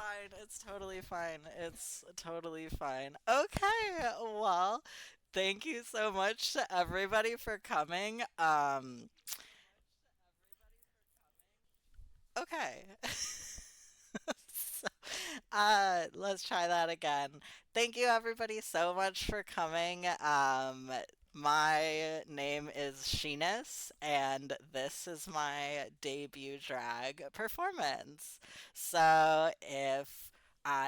fine. It's totally fine. It's totally fine. Okay, well, thank you so much to everybody for coming. Okay. So, let's try that again. Thank you everybody so much for coming. My name is Shenis, and this is my debut drag performance. So, if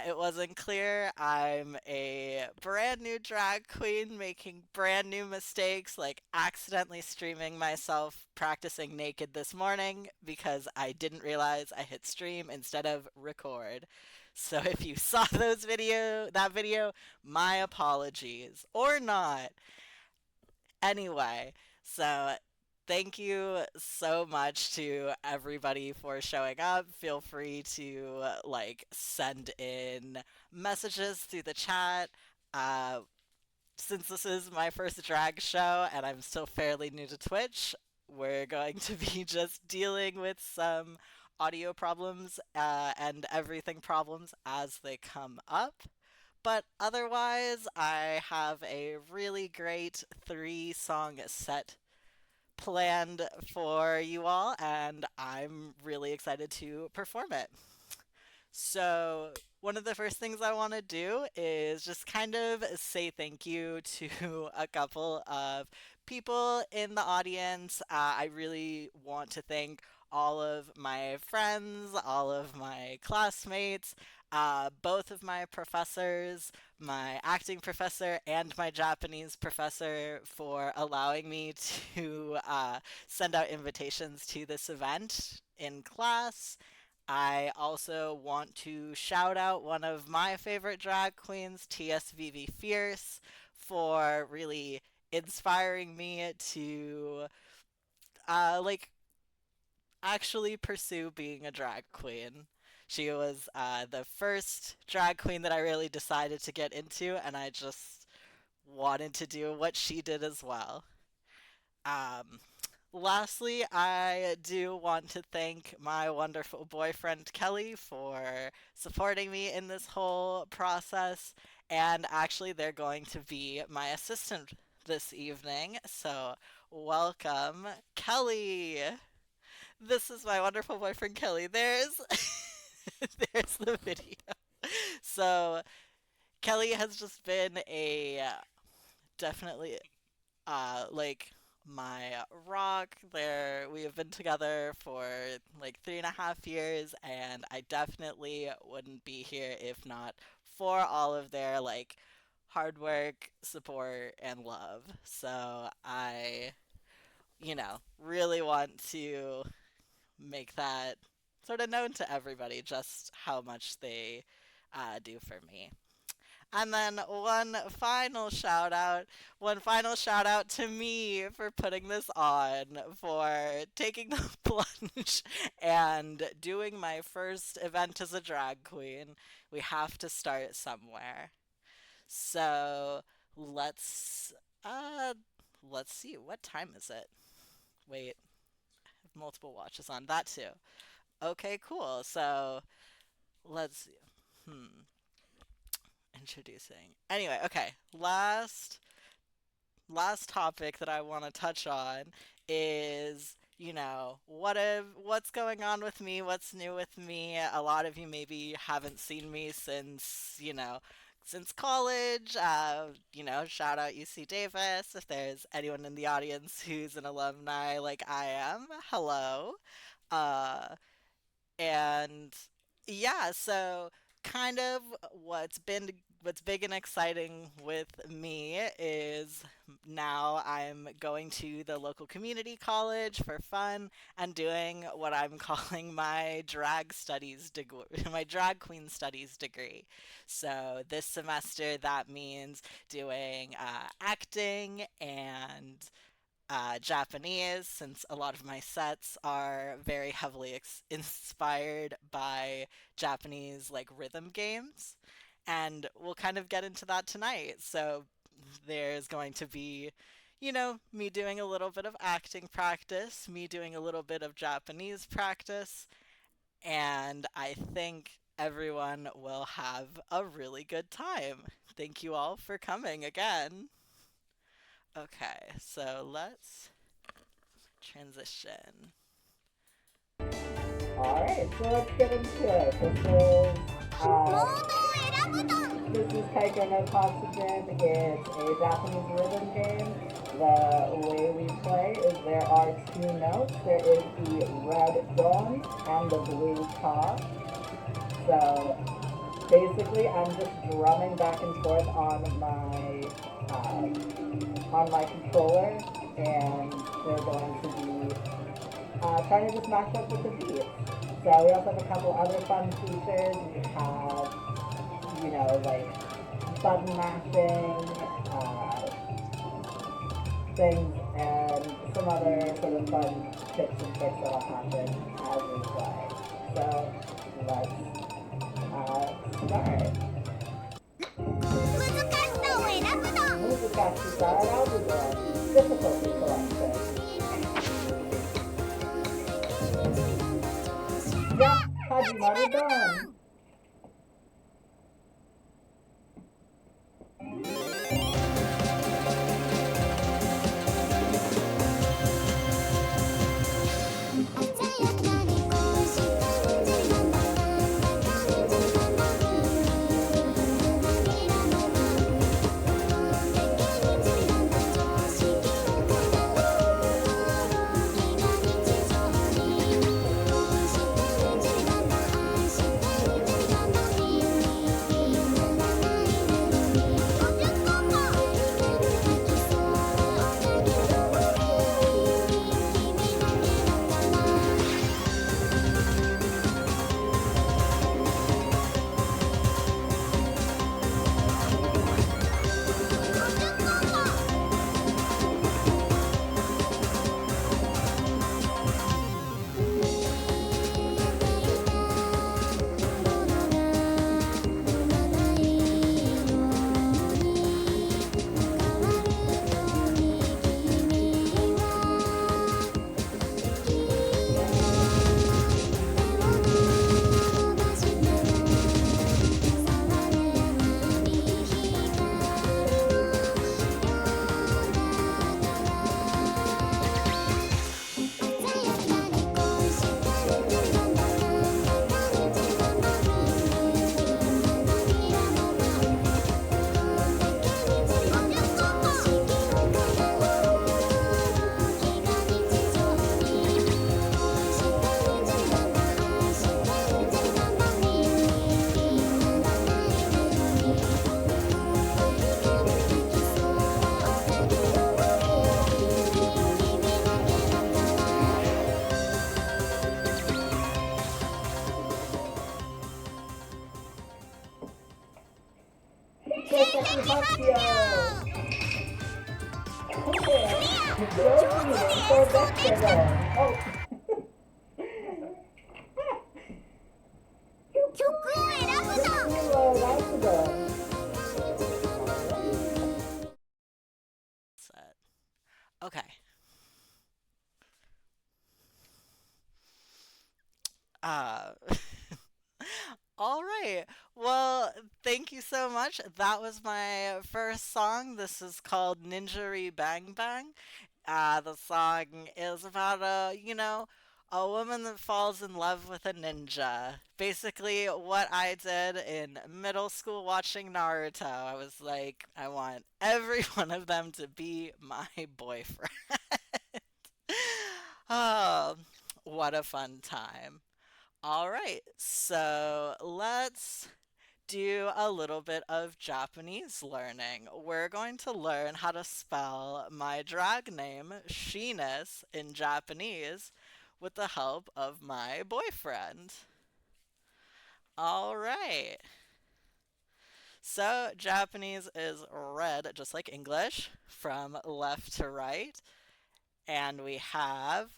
it wasn't clear, I'm a brand new drag queen making brand new mistakes, like accidentally streaming myself practicing naked this morning because I didn't realize I hit stream instead of record. So if you saw that video, my apologies or not. Anyway, so thank you so much to everybody for showing up. Feel free to send in messages through the chat. Uh, since this is my first drag show and I'm still fairly new to Twitch, we're going to be just dealing with some audio problems and everything problems as they come up. But otherwise, I have a really great three-song set planned for you all, and I'm really excited to perform it. So, one of the first things I want to do is just kind of say thank you to a couple of people in the audience. I really want to thank all of my friends, all of my classmates, both of my professors, my acting professor and my Japanese professor, for allowing me to send out invitations to this event in class. I also want to shout out one of my favorite drag queens, TSVV Fierce, for really inspiring me to actually pursue being a drag queen. She was the first drag queen that I really decided to get into, and I just wanted to do what she did as well. Um, Lastly, I do want to thank my wonderful boyfriend Kelly for supporting me in this whole process. And actually, they're going to be my assistant this evening. So, welcome, Kelly. This is my wonderful boyfriend Kelly. There's the video. So, Kelly has just been a definitely like my rock there. We have been together for like 3.5 years, and I definitely wouldn't be here if not for all of their hard work, support, and love. So I, really want to make that sort of known to everybody just how much they do for me. And then one final shout out to me for putting this on, for taking the plunge and doing my first event as a drag queen. We have to start somewhere. So let's uh let's see, what time is it? Wait, I have multiple watches on that too. Okay, cool. So let's see. Introducing. Anyway, okay. Last topic that I want to touch on is, what's going on with me, what's new with me. A lot of you maybe haven't seen me since college. Shout out UC Davis. If there's anyone in the audience who's an alumni like I am, hello. Uh, and yeah, so kind of what's big and exciting with me is now I'm going to the local community college for fun and doing what I'm calling my drag studies degree, my drag queen studies degree. So this semester that means doing acting and Japanese, since a lot of my sets are very heavily inspired by Japanese rhythm games. And we'll kind of get into that tonight. So there's going to be, me doing a little bit of acting practice, me doing a little bit of Japanese practice, and I think everyone will have a really good time. Thank you all for coming again. Okay, so let's transition. Alright, so let's get into it. This is Tiger no Oxygen. It's a Japanese rhythm game. The way we play is there are two notes. There is the red don and the blue ta. So basically, I'm just drumming back and forth on my controller, and they're going to be trying to just match up with the beats. So we also have a couple other fun features. We have, like button mashing, things, and some other sort of fun tips and tricks that'll happen as we play. So let's start. 難しさを選ぶの difficulty selection. Yeah, Hajimaru done. Oh. 曲を選ぶの Set. Okay. Uh, all right. Well, thank you so much. That was my first song. This is called Ninjari Bang Bang. The song is about a woman that falls in love with a ninja. Basically, what I did in middle school watching Naruto. I was like, I want every one of them to be my boyfriend. Oh, what a fun time. All right, so let's do a little bit of Japanese learning. We're going to learn how to spell my drag name, Shenis, in Japanese with the help of my boyfriend. All right. So, Japanese is read just like English from left to right. And we have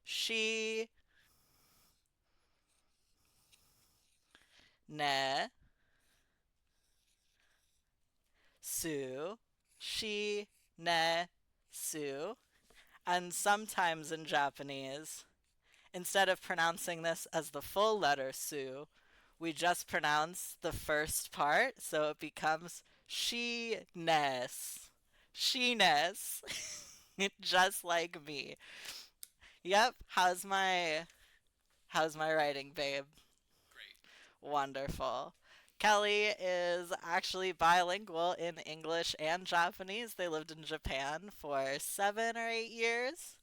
she, ne, su, she, ne, su. And sometimes in Japanese, instead of pronouncing this as the full letter su, we just pronounce the first part, so it becomes Shenis. Shenis. Just like me. Yep. How's my writing, babe? Wonderful. Kelly is actually bilingual in English and Japanese. They lived in Japan for 7 or 8 years.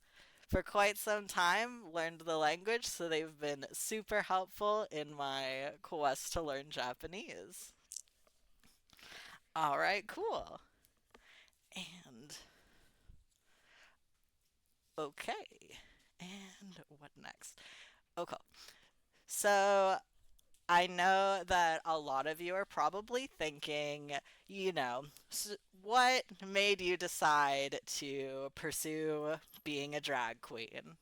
For quite some time, learned the language, so they've been super helpful in my quest to learn Japanese. All right, cool. And okay. And what next? Okay. So I know that a lot of you are probably thinking, what made you decide to pursue being a drag queen?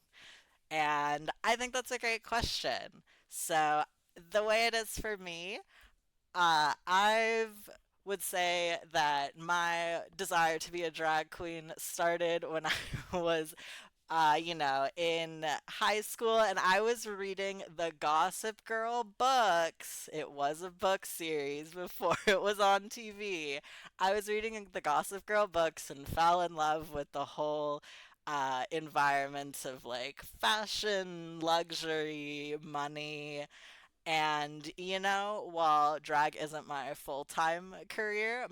And I think that's a great question. So, the way it is for me, I've would say that my desire to be a drag queen started when I was in high school, and I was reading the Gossip Girl books. It was a book series before it was on TV. I was reading the Gossip Girl books and fell in love with the whole environment of like fashion, luxury, money, and while drag isn't my full time career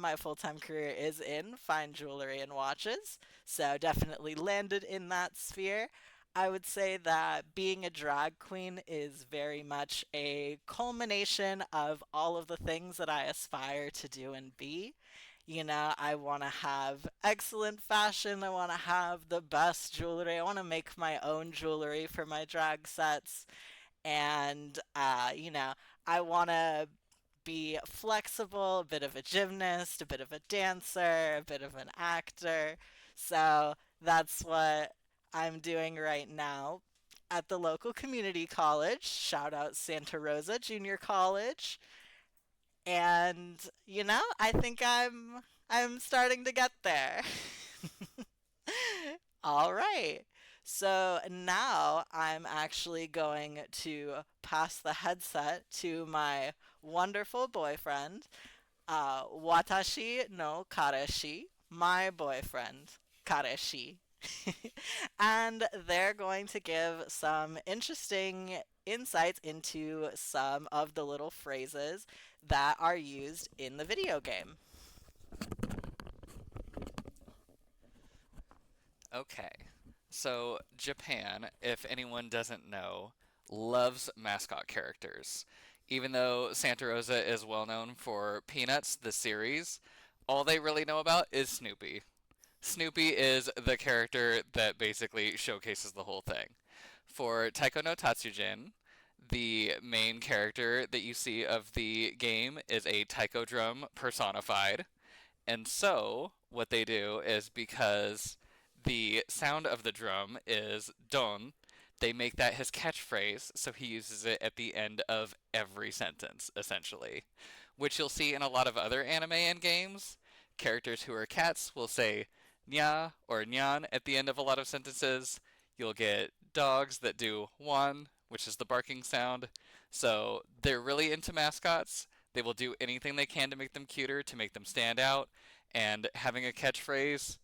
is in fine jewelry and watches. So definitely landed in that sphere. I would say that being a drag queen is very much a culmination of all of the things that I aspire to do and be. I want to have excellent fashion. I want to have the best jewelry. I want to make my own jewelry for my drag sets. And I want to be flexible, a bit of a gymnast, a bit of a dancer, a bit of an actor. So that's what I'm doing right now at the local community college. Shout out Santa Rosa Junior College. And I think I'm starting to get there. All right. So now I'm actually going to pass the headset to my wonderful boyfriend, Watashi no Kareshi, my boyfriend, Kareshi. And they're going to give some interesting insights into some of the little phrases that are used in the video game. Okay. So, Japan, if anyone doesn't know, loves mascot characters. Even though Santa Rosa is well known for Peanuts, the series, all they really know about is Snoopy. Snoopy is the character that basically showcases the whole thing. For Taiko no Tatsujin, the main character that you see of the game is a taiko drum personified. And so, what they do is because the sound of the drum is don, they make that his catchphrase, so he uses it at the end of every sentence, essentially. Which you'll see in a lot of other anime and games. Characters who are cats will say nya or nyan at the end of a lot of sentences. You'll get dogs that do wan, which is the barking sound. So they're really into mascots. They will do anything they can to make them cuter, to make them stand out. And having a catchphrase,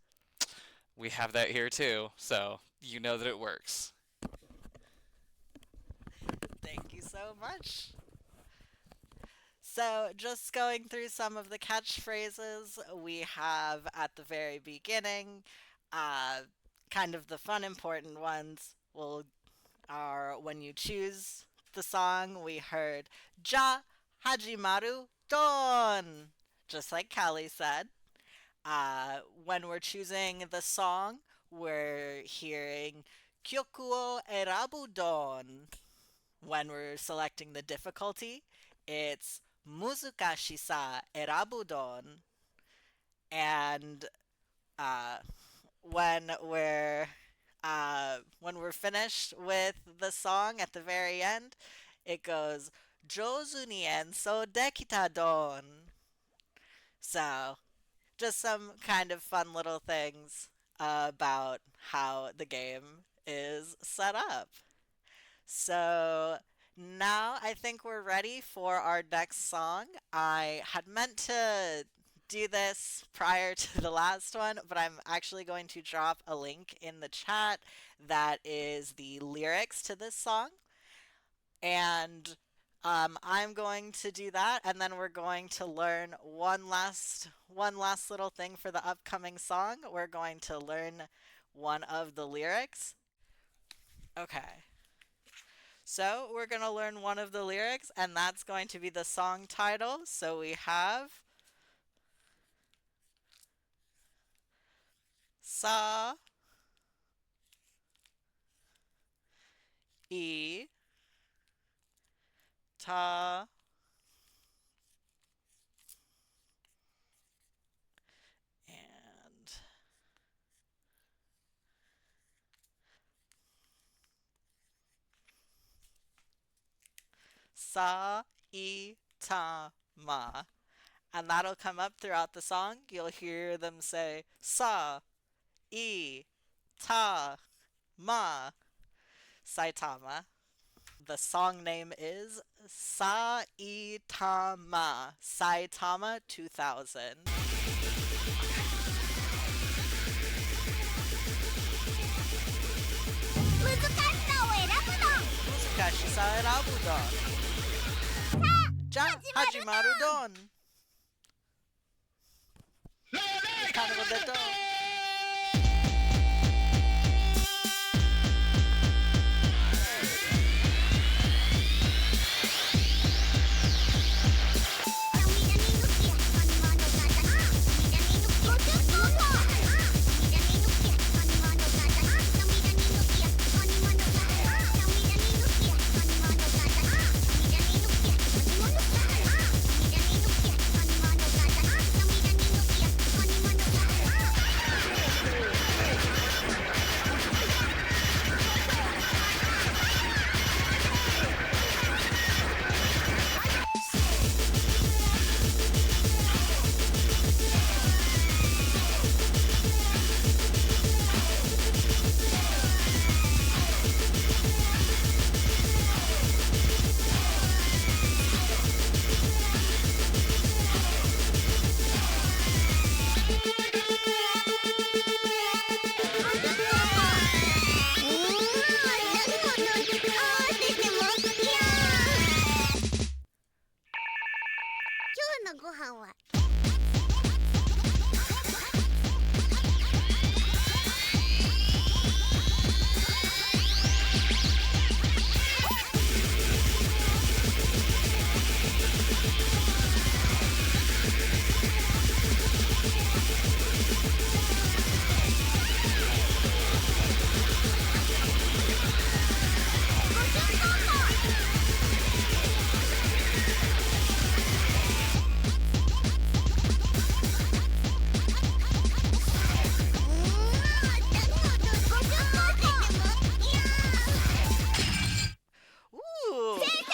we have that here too. So you know that it works. Thank you so much. So, just going through some of the catchphrases we have at the very beginning, uh, kind of the fun, important ones will are when you choose the song. We heard Ja Hajimaru Don, just like Kelly said. When we're choosing the song, we're hearing Kyoku o Erabu Don. When we're selecting the difficulty, it's Muzukashi sa Erabu Don. And uh, when we're when we're finished with the song at the very end, it goes Jozu ni enso dekita don. So, just some kind of fun little things about how the game is set up. So, Now I think we're ready for our next song. I had meant to do this prior to the last one, but I'm actually going to drop a link in the chat that is the lyrics to this song. And I'm going to do that, and then we're going to learn one last little thing for the upcoming song. We're going to learn one of the lyrics. Okay. So we're going to learn one of the lyrics, and that's going to be the song title. So we have Sa I Ta and Sa I Ta Ma. And that'll come up throughout the song. You'll hear them say Sa I Ta Ma Saitama. The song name is Saitama. Saitama 2000. 難しさを選ぶどん。じゃあ始まるどん。単語でどん。今日のご飯は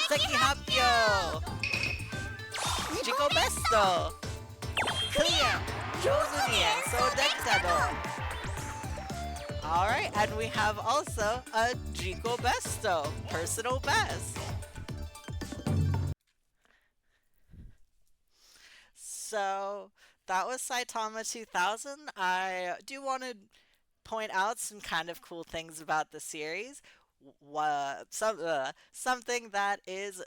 席発表。自己ベスト。クリア。上手に演奏できたど。Alright, and we have also a Jiko Besto, personal best. So that was Saitama 2000. I do want to point out some kind of cool things about the series. Something that is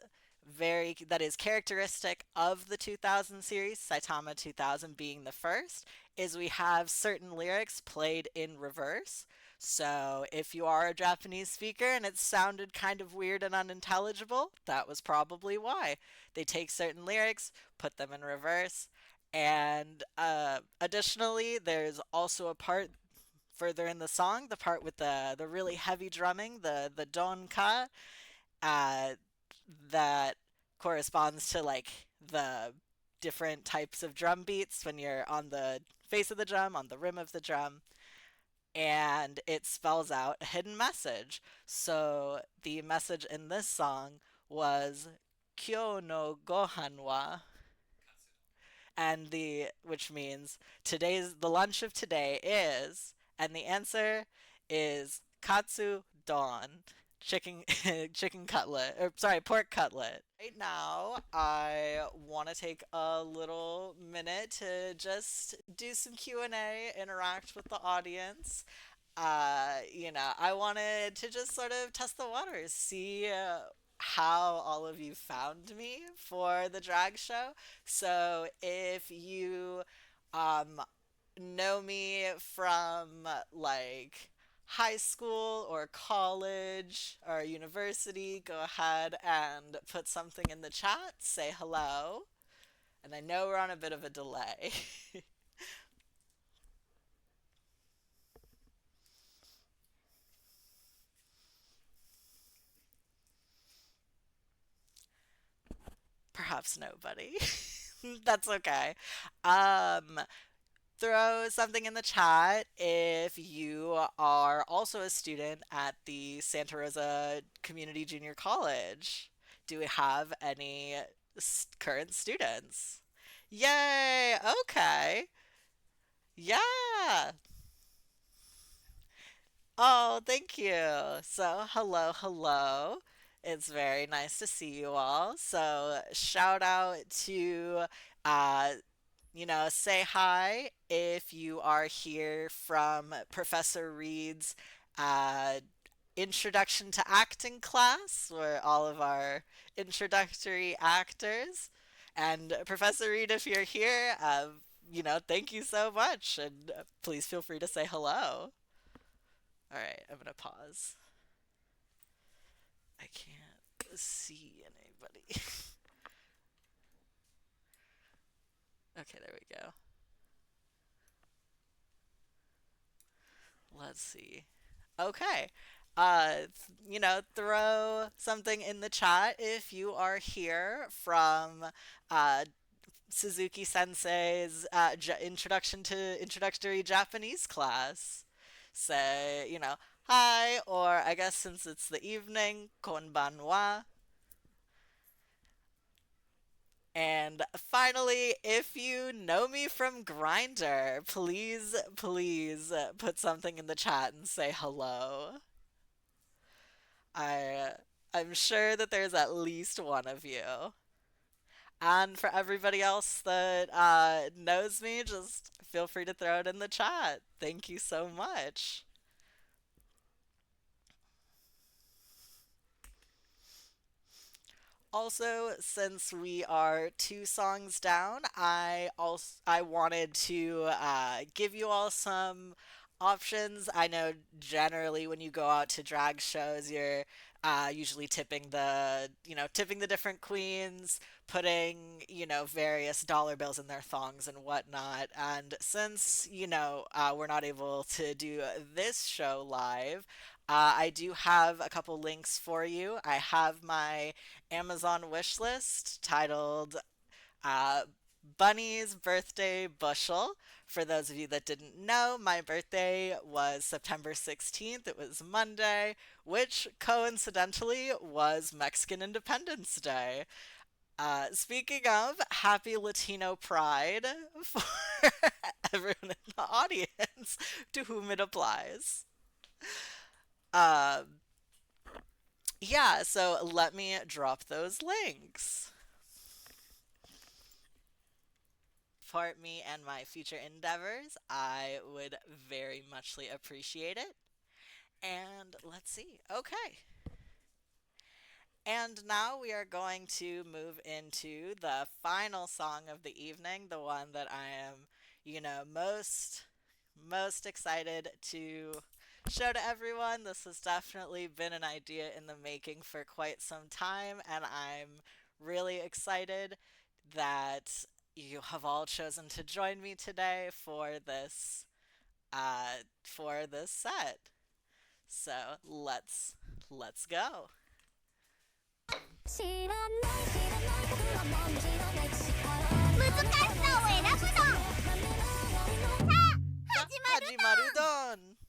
characteristic of the 2000 series, Saitama 2000 being the first, is we have certain lyrics played in reverse. So if you are a Japanese speaker and it sounded kind of weird and unintelligible, that was probably why. They take certain lyrics, put them in reverse, and additionally, there's also a part further in the song, the part with the really heavy drumming, the don ka, uh, that corresponds to like the different types of drum beats when you're on the face of the drum, on the rim of the drum, and it spells out a hidden message. So the message in this song was Kyo no gohan wa, and the which means the lunch of today is, and the answer is katsu don. chicken chicken cutlet, or sorry, pork cutlet. Right now, I want to take a little minute to just do some Q&A, interact with the audience. I wanted to just sort of test the waters, see how all of you found me for the drag show. So if you um, know me from like high school or college or university, go ahead and put something in the chat, say hello. And I know we're on a bit of a delay. Perhaps nobody. That's okay. Um, Throw something in the chat if you are also a student at the Santa Rosa Community Junior College. Do we have any current students? Yay! Okay. Yeah. Oh, thank you. So, hello, hello. It's very nice to see you all. So, shout out to uh, say hi if you are here from Professor Reed's uh, Introduction to Acting class, where all of our introductory actors. And Professor Reed, if you're here, thank you so much. And please feel free to say hello. All right, I'm going to pause. I can't see anybody. Okay, there we go. Let's see. Okay. Throw something in the chat if you are here from uh, Suzuki Sensei's introduction to introductory Japanese class. Say, hi, or I guess since it's the evening, konbanwa. And finally, if you know me from Grinder, please, please put something in the chat and say hello. I I'm sure that there's at least one of you. And for everybody else that knows me, just feel free to throw it in the chat. Thank you so much. Also, since we are two songs down, I wanted to give you all some options. I know generally when you go out to drag shows, you're usually tipping the different queens, putting various dollar bills in their thongs and whatnot. And since we're not able to do this show live. I do have a couple links for you. I have my Amazon wish list titled uh, Bunny's Birthday Bushel. For those of you that didn't know, my birthday was September 16th. It was Monday, which coincidentally was Mexican Independence Day. Speaking of, happy Latino Pride for everyone in the audience to whom it applies. Um, yeah, so let me drop those links. Support me and my future endeavors, I would very muchly appreciate it. And let's see. Okay. And now we are going to move into the final song of the evening, the one that I am, most excited to show to everyone. This has definitely been an idea in the making for quite some time, and I'm really excited that you have all chosen to join me today for this set. So let's go. 難しさを選ぶの。さあ始まる始まるどん。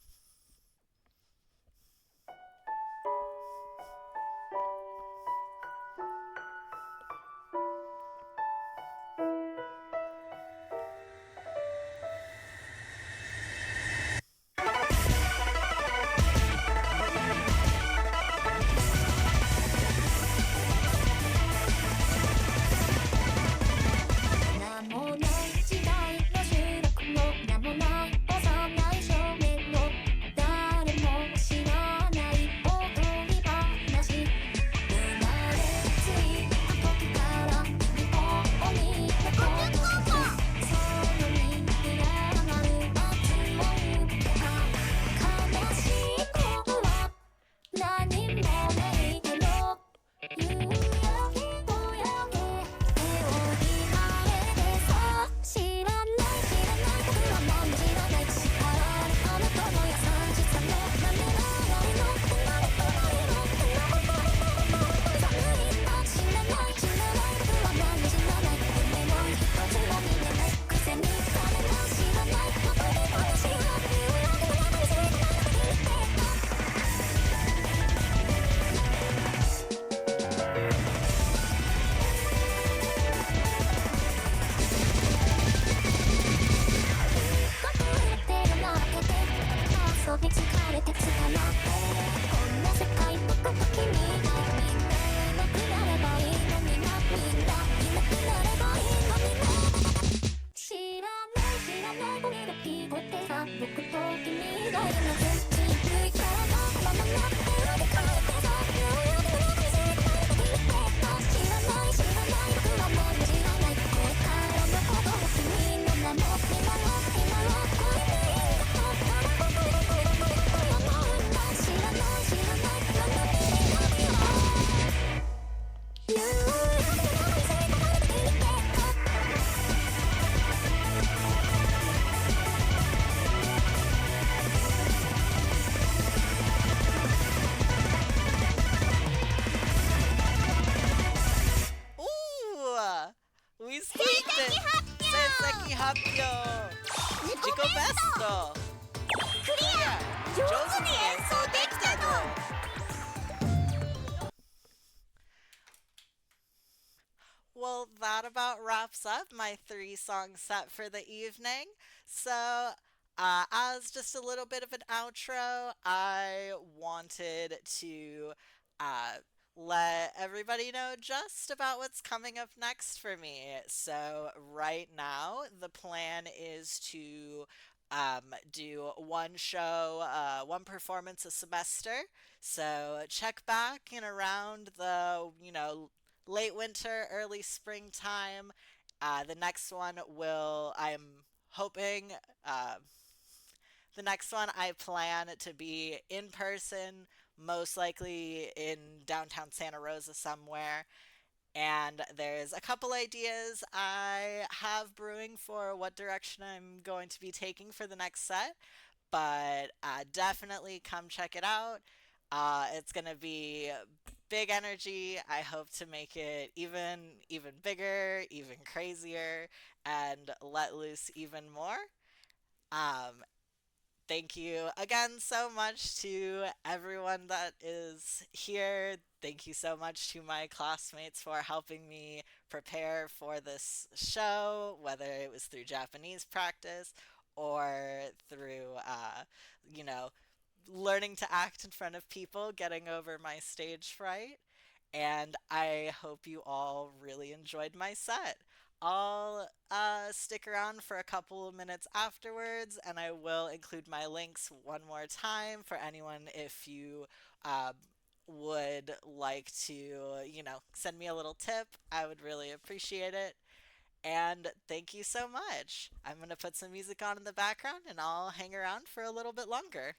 に疲れて捕まってこんな世界僕と君がみんないなくなればいいのになみんないなくなればいいのにな知らない知らない俺が聞こえてさ僕と君が今全部抜いたらままなってるで帰ってさ言うよでもなんか知りたいだけ言って知らない知らない僕はもう知らないこれからのことを君の名も今を今を超えていいんだとったら僕がこれこれこれ思うんだ知らない知らない何の意味がないよ言うよでもなんか知りたいだけ言っておー、ウィスピーって成績発表自己自己ベベストストクリア上上手に手に演演奏で奏できたきたのの Well, that about wraps up my three song set for the evening. So, as just a little bit of an outro, I wanted to uh, let everybody know just about what's coming up next for me. So, right now, the plan is to do one show, one performance a semester. So, check back in around late winter, early springtime. The next one I'm hoping, uh, the next one I plan to be in person, most likely in downtown Santa Rosa somewhere. And there's a couple ideas I have brewing for what direction I'm going to be taking for the next set, but definitely come check it out. It's gonna be big energy. I hope to make it even bigger, even crazier, and let loose even more. Um, Thank you again so much to everyone that is here. Thank you so much to my classmates for helping me prepare for this show, whether it was through Japanese practice or through, you know, learning to act in front of people, getting over my stage fright. And I hope you all really enjoyed my set. I'll stick around for a couple of minutes afterwards, and I will include my links one more time for anyone if you uh, would like to, send me a little tip. I would really appreciate it. And thank you so much. I'm going to put some music on in the background, and I'll hang around for a little bit longer.